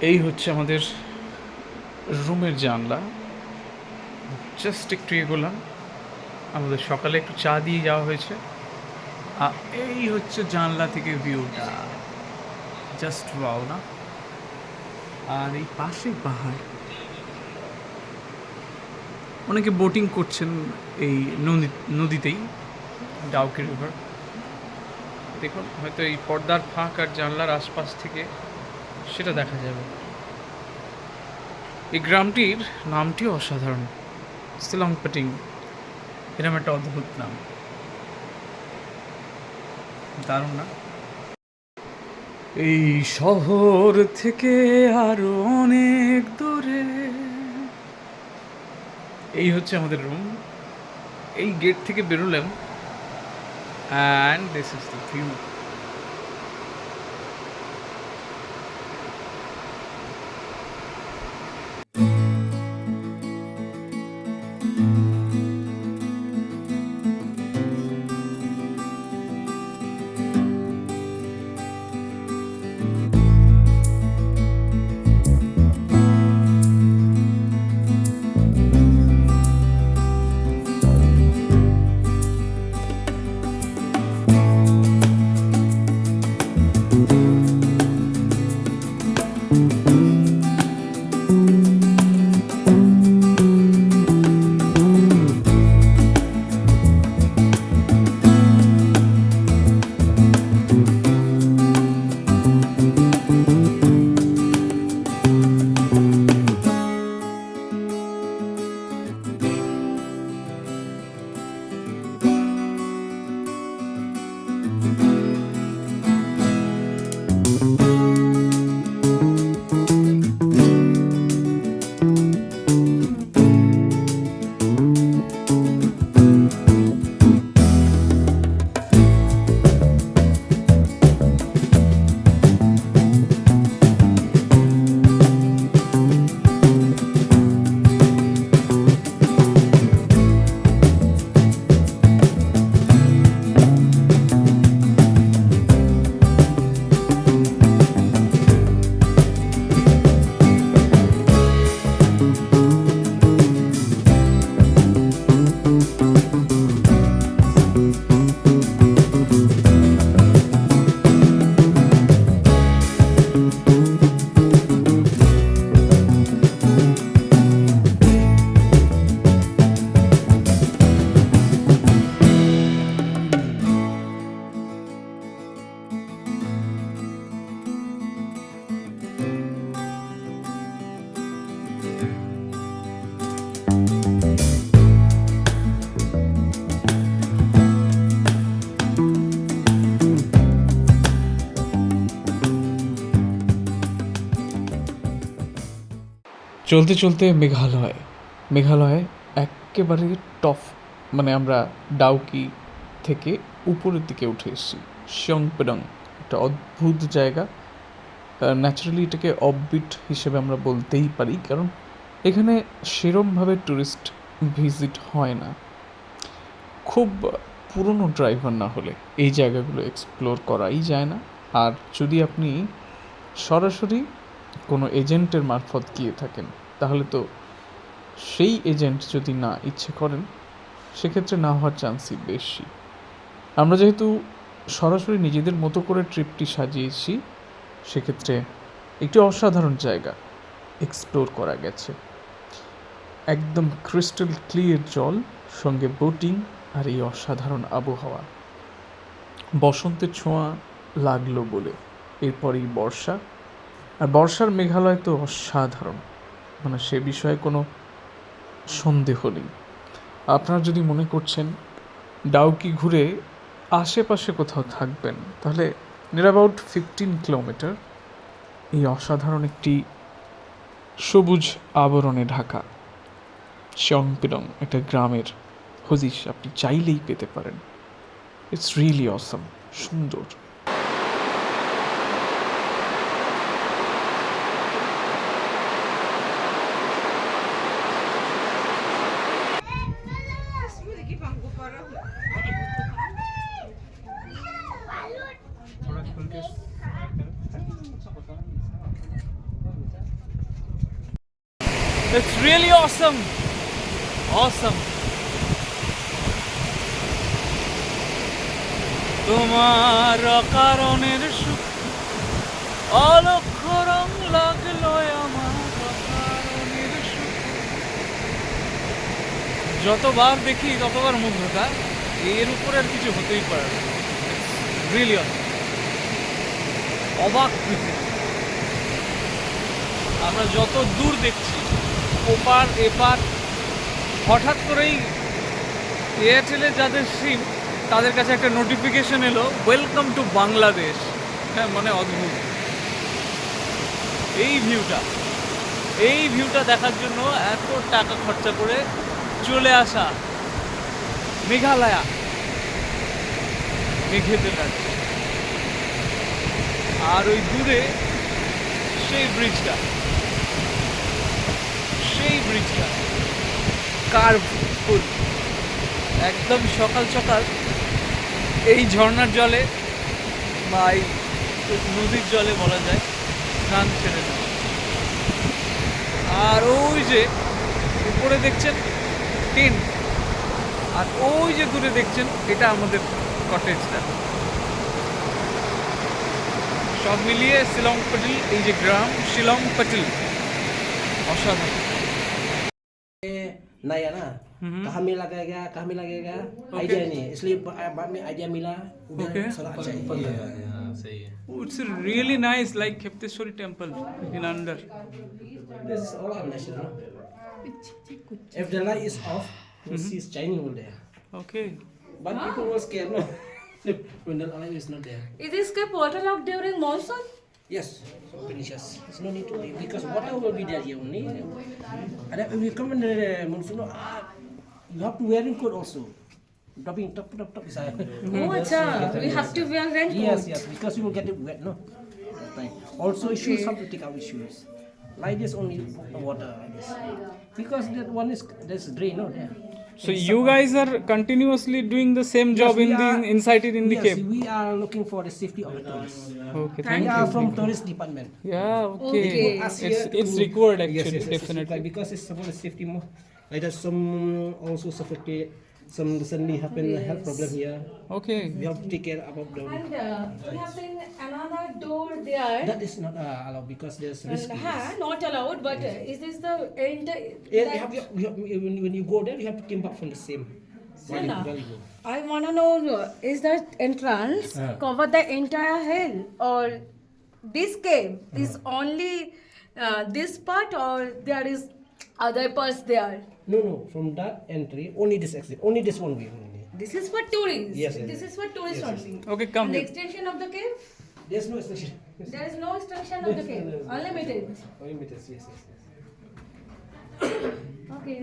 এই হচ্ছে আমাদের রুমের জানলা। জাস্ট একটু এগোলাম, আমাদের সকালে একটু চা দিয়ে যাওয়া হয়েছে। এই হচ্ছে জানলা থেকে ভিউটা, জাস্ট ওয়াও না? আর এই পাশে পাহাড়, অনেকে বোটিং করছেন এই নদীতেই, ডাউকি রিভার। দেখুন, হয়তো এই পর্দার ফাঁক আর জানলার আশপাশ থেকে সেটা দেখা যাবে। এই গ্রামটির নামটিও অসাধারণ, সিলংপাটিং, এরকম একটা অদ্ভুত নাম, দারুণ না? এই শহর থেকে আরো অনেক দূরে, এই হচ্ছে আমাদের রুম। এই গেট থেকে বেরোলাম, and this is the view. চলতে চলতে মেঘালয় একেবারে টপ, মানে আমরা ডাউকি থেকে উপরের দিকে উঠে এসেছি। শিয়ংপেডং একটা অদ্ভুত জায়গা। ন্যাচারালি এটাকে অফবিট হিসেবে আমরা বলতেই পারি, কারণ এখানে সেরমভাবে ট্যুরিস্ট ভিজিট হয় না। খুব পুরনো ড্রাইভার না হলে এই জায়গাগুলো এক্সপ্লোর করাই যায় না। আর যদি আপনি সরাসরি কোনো এজেন্টের মারফত গিয়ে থাকেন, তাহলে তো সেই এজেন্ট যদি না ইচ্ছে করেন, সেক্ষেত্রে না হওয়ার চান্সই বেশি। আমরা যেহেতু সরাসরি নিজেদের মতো করে ট্রিপটি সাজিয়েছি, সেক্ষেত্রে একটি অসাধারণ জায়গা এক্সপ্লোর করা গেছে। একদম ক্রিস্টাল ক্লিয়ার জল, সঙ্গে বোটিং, আর এই অসাধারণ আবহাওয়া। বসন্তের ছোঁয়া লাগলো বলে এরপরই বর্ষা, আর বর্ষার মেঘালয় তো অসাধারণ, মানে সে বিষয়ে কোনো সন্দেহ নেই। আপনারা যদি মনে করছেন ডাউকি ঘুরে আশেপাশে কোথাও থাকবেন, তাহলে নিয়ার অ্যাবাউট 15 কিলোমিটার এই অসাধারণ একটি সবুজ আবরণে ঢাকা শিয়ংপেডং একটা গ্রামের হদিশ আপনি চাইলেই পেতে পারেন। ইটস রিয়েলি অসাম, সুন্দর। It's really awesome. Awesome. তোমার কারণের সুখ অলক্ষ রং লাগলো আমার কারণের সুখ। যতবার দেখি ততবার মুগ্ধতা, এর উপরে আর কিছু হতেই পারে না। রিয়েলি অবাক পৃথিবী। আমরা যত দূর দেখছি ওপার এপার, হঠাৎ করেই এয়ারটেলের যাদের সিম তাদের কাছে একটা নোটিফিকেশন এলো, ওয়েলকাম টু বাংলাদেশ। হ্যাঁ, মানে অদ্ভুত এই ভিউটা দেখার জন্য এত টাকা খরচা করে চলে আসা মেঘালয়া, মেঘেতে রাজ্যে। আর ওই দূরে সেই ব্রিজটা কার্ভ ফুল, একদম সকাল সকাল এই ঝর্ণার জলে বা এই নদীর জলে বলা যায় স্নান ছেড়ে দেয়। আর ওই যে উপরে দেখছেন টেন্ট, আর ওই যে দূরে দেখছেন এটা আমাদের কটেজটা। সব মিলিয়ে শিলং পাটিল, এই যে গ্রাম শিলং পাটিল, অসাধারণ। Naya na. Kami लगेगा आइडिया नहीं है, इसलिए बाद में आइडिया मिला उधर Okay. थोड़ा अच्छा है। सही है। Oh, it's really nice, like Khepteshwari temple in under. This is all natural. If the light is off, you see it's shining over there. Okay. But people were scared, no? When the light is not there. Is this kept waterlogged during monsoon? Yes, so delicious. There's no need to worry because water will be there here only. And if you come in the monsoon, you have to wear coat also. Dropping top. Oh, acha. We have to wear raincoat. Yes, because you will get it wet, no? Right. Also, shoes have to take out the shoes. Like this only water like this. Because that one is there's drain, no there. So you guys are continuously doing the same job we in the are- inside it in the Yes, cave. we are looking for the safety of the tourists. Okay, We thank are you. from tourist department. Yeah, okay. Okay. Us here It's to- required Yes, actually, yes, yes, definitely. like because it's about the safety more. Like there's some also suffocate, some suddenly happen health problem here. Okay. We have to take care about them. And we have seen another door there. That is not allowed because there's risk. Not allowed, but is this the end? Yeah, when you go there, you have to come back from the same. While you go. I want to know, is that entrance cover the entire hill, or this cave is only this part, or there is other parts there? No, from that entry, only this exit, only this one way only. This is for tourists. Yes, yes, This yes. is for tourists only. Okay, come And the here. extension of the cave? There's no station. There is no extension of the cave. Unlimited. Only meters, yes. Okay.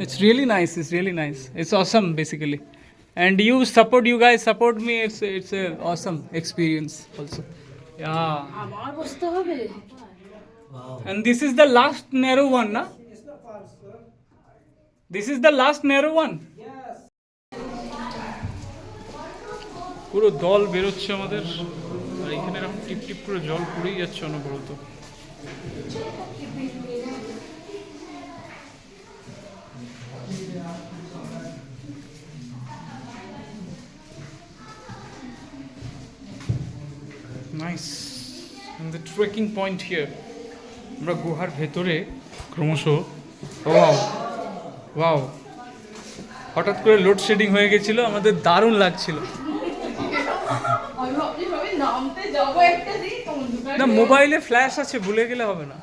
It's really nice. It's really nice. It's awesome basically. And you guys support me. It's a awesome experience also. Yeah. আবার বসতে হবে। And this is the last narrow one, na? This is the last narrow one. পুরো দল বেরোচ্ছে আমাদের, আর এখানে এরকম টিপ টিপ করে জল পড়েই যাচ্ছে অনবরত। Nice. The trekking point here. আমরা গুহার ভেতরে ক্রমশ, ওয়াও ওয়াও, হঠাৎ করে লোডশেডিং হয়ে গেছিল, আমাদের দারুণ লাগছিল। না, মোবাইলে ফ্ল্যাশ আছে, ভুলে গেলে হবে না।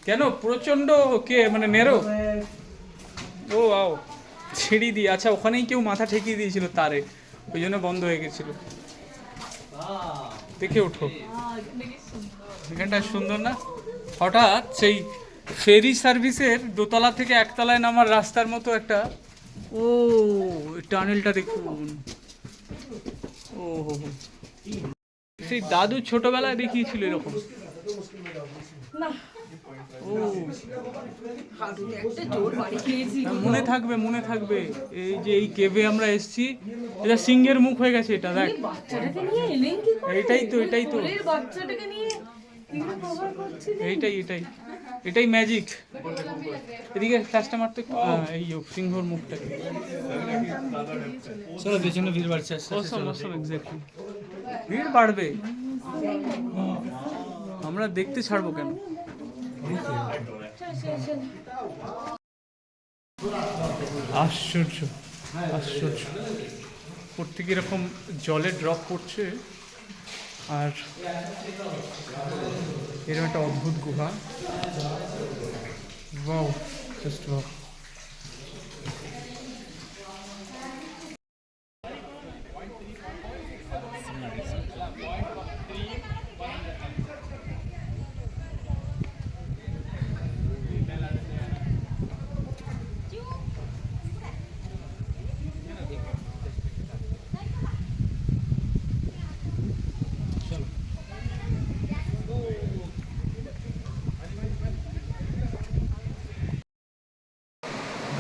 কেন প্রচন্ড মানে নেরো? ও আও, ছিঁড়ি দিয়ে, আচ্ছা ওখানেই কেউ মাথা ঠেকিয়ে দিয়েছিল তারে, ওই জন্য বন্ধ হয়ে গেছিল। দেখে ওঠো, এখানটা সুন্দর না? হঠাৎ সেই ফেরি সার্ভিসের দোতলা থেকে একতলায় নামার রাস্তার মতো একটা, ও টানেলটা দেখুন। ও সেই দাদু ছোটবেলায় দেখিয়েছিল এরকম। না। ও একটা জোর বাড়ি খেয়েছি। মনে থাকবে এই যে এই কেভে আমরা এসেছি, এটা সিংহের মুখ হয়ে গেছে, এটা দেখ। বাচ্চাটাকে নিয়ে এলেন কি করে? এটাই তো কোলের বাচ্চাটাকে নিয়ে এইটাই এটাই এটাই ম্যাজিক। এদিকে ফ্ল্যাশটা মারতে একটু। এই সিংহর মুখটাকে চলো পেছনে ভিড় বাড়ছে আস্তে আস্তে অসম চলো। অসম এক্স্যাক্টলি। ভিড় বাড়বে, আমরা দেখতে ছাড়বো কেন? আশ্চর্য আশ্চর্য, ওর থেকে এরকম জলে ড্রপ পড়ছে, আর এরকম একটা অদ্ভুত গুহা। Wow, just wow.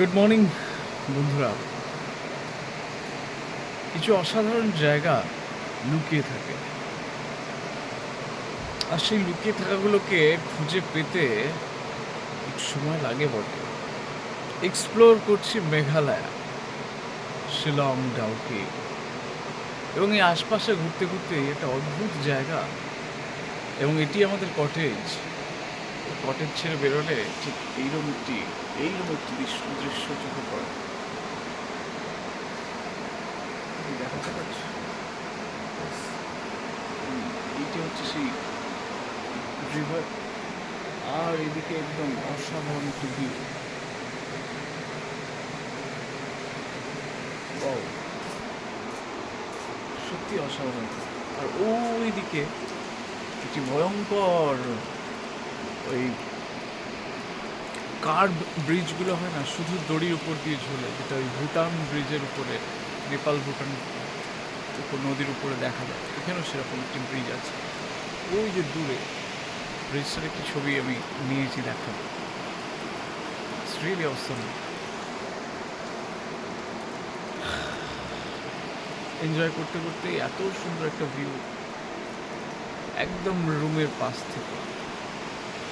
Good morning বন্ধুরা। কিছু অসাধারণ জায়গা লুকিয়ে থাকে, আর সেই লুকিয়ে থাকাগুলোকে খুঁজে পেতে একটু সময় লাগে বটে। এক্সপ্লোর করছি মেঘালয়, শিলং, ডাউকি, এবং এই আশপাশে ঘুরতে ঘুরতে একটা অদ্ভুত জায়গা, এবং এটি আমাদের কটেজ। কটেজ ছেড়ে বেরোলে ঠিক এইরকম একটি দৃশ্য চোখে পড়ে। দেখাতে পারছি, এইটা হচ্ছে সেই রিভার, আর এদিকে একদম অসাধারণ একটি ভিউ। সত্যি অসাধারণ। আর ওই দিকে একটি ভয়ঙ্কর ওই কার্ভ ব্রিজগুলো হয় না, শুধু দড়ির উপর দিয়ে ঝুলে, যেটা ওই ভুটান ব্রিজের উপরে, নেপাল ভুটান নদীর উপরে দেখা যায়। এখানেও সেরকম একটি ব্রিজ আছে। ওই যে দূরে ব্রিজটার একটি ছবি আমি নিয়েছি, দেখাবো। It's really Assam. এনজয় করতে করতে এত সুন্দর একটা ভিউ একদম রুমের পাশ থেকে,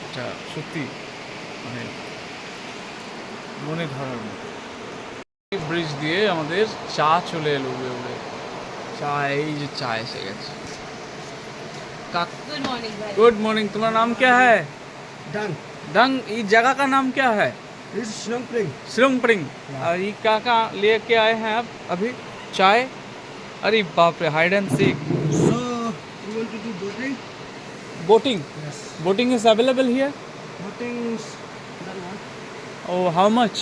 এটা সত্যি মানে মনে ধরার মতো। ব্রিজ দিয়ে আমাদের চা চলে এলো উড়ে উড়ে। চা, এই যে চা এসে গেছে। गुड मॉर्निंग भाई। गुड मॉर्निंग, तुम्हारा नाम क्या है? ডান डंग, ये जगह का नाम क्या है? দিস শিলং প্রিং। सिलंगप्रिंग। और ये क्या लेके आए हैं आप अभी? चाय? अरे बाप रे, hide and seek. So you want to do boating? Boating, yes, boating is available here? Boating that one. Oh, how much?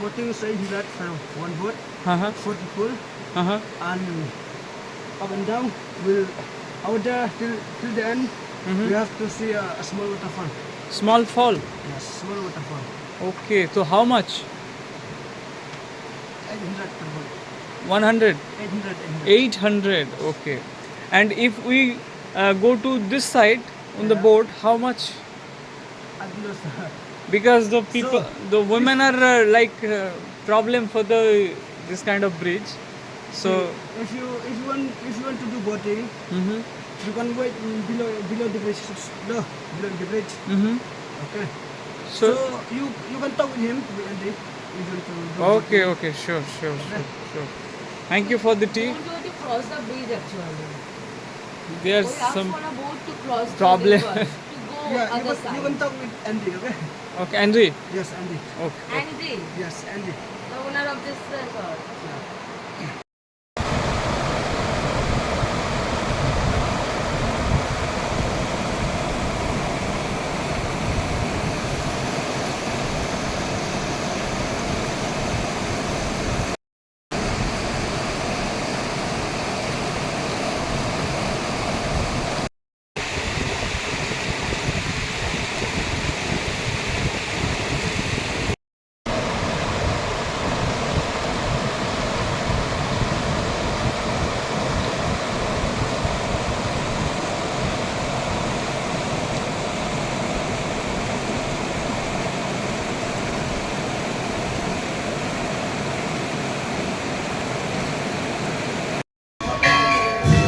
Boating is 800 for one boat, Uh-huh, 4 people, uh-huh. and up and down. We'll out there till the end. Mhm. We have to see a small waterfall. Small fall. Yes, small waterfall. Okay, so how much? 800 per boat. 100? 800. 800, okay. And if we go to this side on the boat, how much? I don't know, sir. Because the people, So, the women are problem for this kind of bridge. So, if you want to do boating, mhm, you can wait below the bridge. No, below the bridge. mhm. Okay. So, So you can talk with him and if you want to do okay, boating. okay, sure. Thank you for the tea. Don't want to cross the bridge actually. There's We ask some for a boat to cross problem. the river, to go Yeah, other you side. can talk with Andy, okay? okay, Andy. Yes, Andy. Okay. Andy, Yes, Andy. the owner of this resort.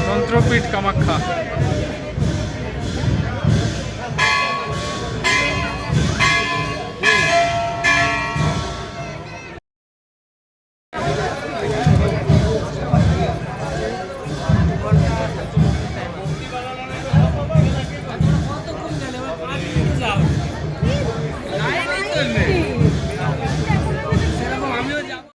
তন্ত্রপীঠ কামাখ্যা।